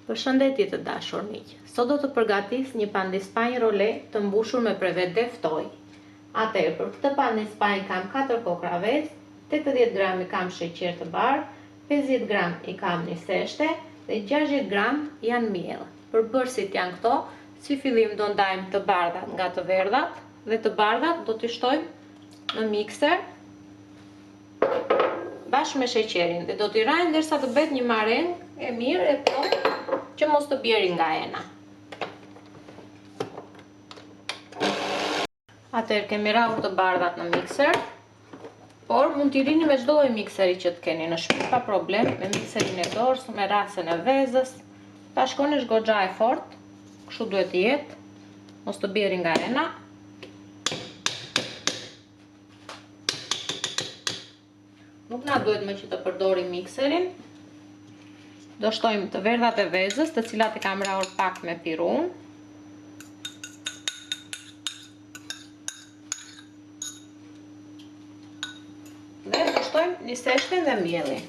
Përshëndetje të dashur miq. Sot do të përgatis një pandispanj role të mbushur me brevete ftoj. Atëherë për këtë pandispanj kam 4 kokra vezë, 80 gram i kam sheqer të bardhë, 50 gram i kam niseshte dhe 60 gram janë miell. Përbërësit janë këto. Si fillim do ndajmë të bardhat nga të verdhat dhe të bardhat do t'i shtojmë në mikser bashkë me sheqerin dhe do t'i rajmë derisa të bëhet një marengë e mirë e plotë që mos të bjeri nga ena. Atëherë kemi rrahur të bardhat në mikser, por mund t'i rini me çdo lloj mikseri që të keni në shtëpi pa problem, me mikserin e dorës, me rasën e vezës. Ta shkoni goxha e fortë, kështu duhet të jetë, mos të bjeri nga ena. Nuk na duhet më që të përdorim mikserin. Do shtojmë të verdhat e vezës, të cilat i kam rrahur pak me pirun. Dhe do shtojmë niseshten dhe mielin.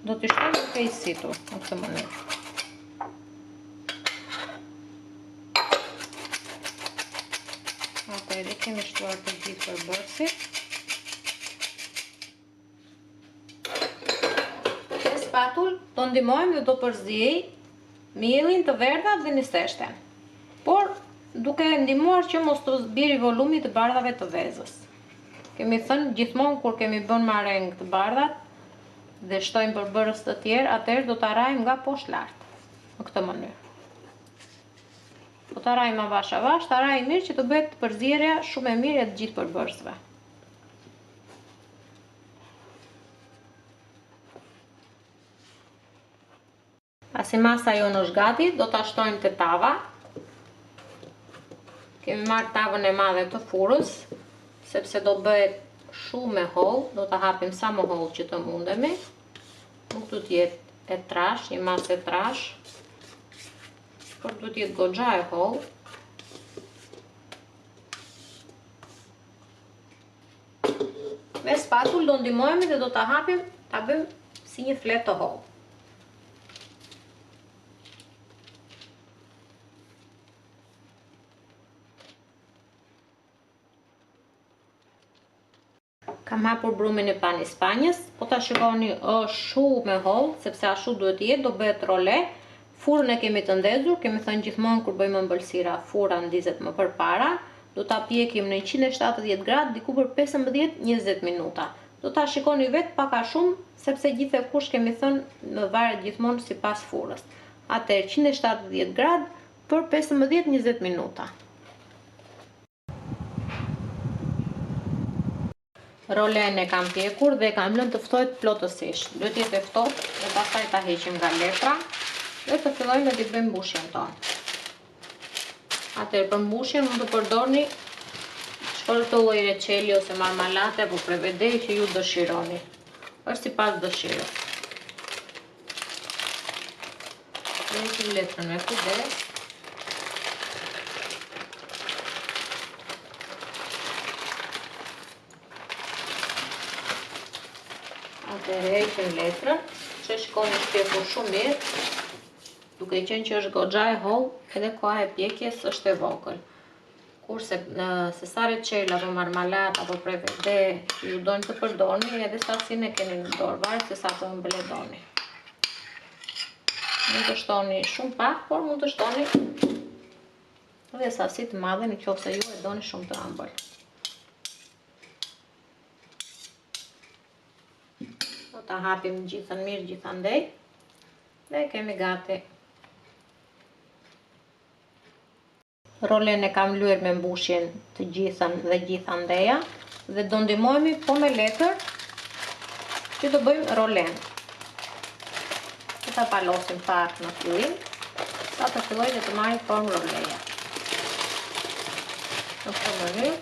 Do t'i shtojmë duke i situr në këtë mënyrë. Atëherë kemi shtuar të gjithë përbërësit. Spatull do ndihmojmë dhe do përziej mielin, të verdhat dhe niseshten, por duke ndihmuar që mos të bjeri volumi të bardhave të vezës. Kemi thënë gjithmonë kur kemi bën marengë të bardhat dhe shtojmë përbërës të tjerë, atëherë do ta rajmë nga poshtë lart, në këtë mënyrë. Do ta rajmë avash avash, ta rajmë mirë që të bëhet përzierja shumë e mirë e të gjithë përbërësve. Pasi masa jonë është gati, do ta shtojmë te tava. Kemi marrë tavën e madhe të furrës, sepse do bëhet shumë e hollë, do ta hapim sa më hollë që të mundemi. Nuk do të jetë e trash, një masë e trash, por do të jetë goxha e hollë. Me spatull do ndihmojmë dhe do ta hapim, ta bëjmë si një fletë të hollë. Kam hapur brumin e pandispanjës, po ta shikoni është shumë e hollë, sepse ashtu duhet të jetë, do bëhet role. Furrën e kemi të ndezur, kemi thënë gjithmonë kur bëjmë ëmbëlsira, furra ndizet më përpara. Do ta pjekim në 170 gradë diku për 15-20 minuta. Do ta shikoni vetë pak a shumë, sepse gjithsesi kemi thënë në varet gjithmonë sipas furrës. Atëherë 170 gradë për 15-20 minuta. Rolen e kam pjekur dhe kam lënë të ftohet plotësisht. Duhet jetë e ftohtë dhe pastaj ta heqim nga letra dhe të fillojmë të bëjmë mbushjen tonë. Atëherë për mbushjen mund të përdorni çfarëdo lloj reçeli ose marmalate apo prevedej që ju dëshironi. Është sipas dëshirës. Heqim letrën me kujdes. Atëherë heqim letrën, që shikoni shpjekur shumë mirë, duke qenë që është goxha e hollë, edhe koha e pjekjes është e vogël. Kurse se sa reçel apo marmalat apo prevede që ju doni të përdorni, edhe sasinë e keni në dorë, varet se sa të ëmbël doni. Mund të shtoni shumë pak, por mund të shtoni edhe sasi të madhe nëse ju e doni shumë të ëmbël. Do ta hapim gjithën mirë gjithandej dhe kemi gati. Rolen e kam lyer me mbushjen të gjithën dhe gjithandeja dhe do ndihmohemi po me letër që të bëjmë rolen. Do ta palosim pak në fillim, sa të fillojë të marrë formë roleja. Në këtë mënyrë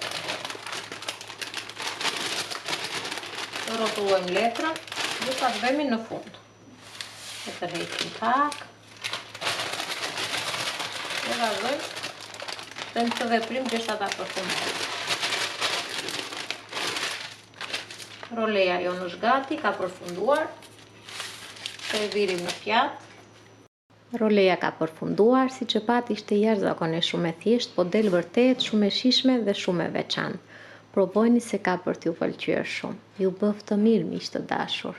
do rrotullojmë letrën dhe ta bëjmë në fund. E tërheqim pak. Dhe vazhdojmë dhe në këtë veprim derisa ta përfundojmë. Roleja jonë është gati, ka përfunduar. Servirim në pjatë. Roleja ka përfunduar, siç e pat ishte jashtëzakonisht shumë e thjeshtë, po del vërtet shumë e shijshme dhe shumë e veçantë. Provojni se ka për t'ju pëlqyer shumë. Ju bëf të mirë, miq të dashur.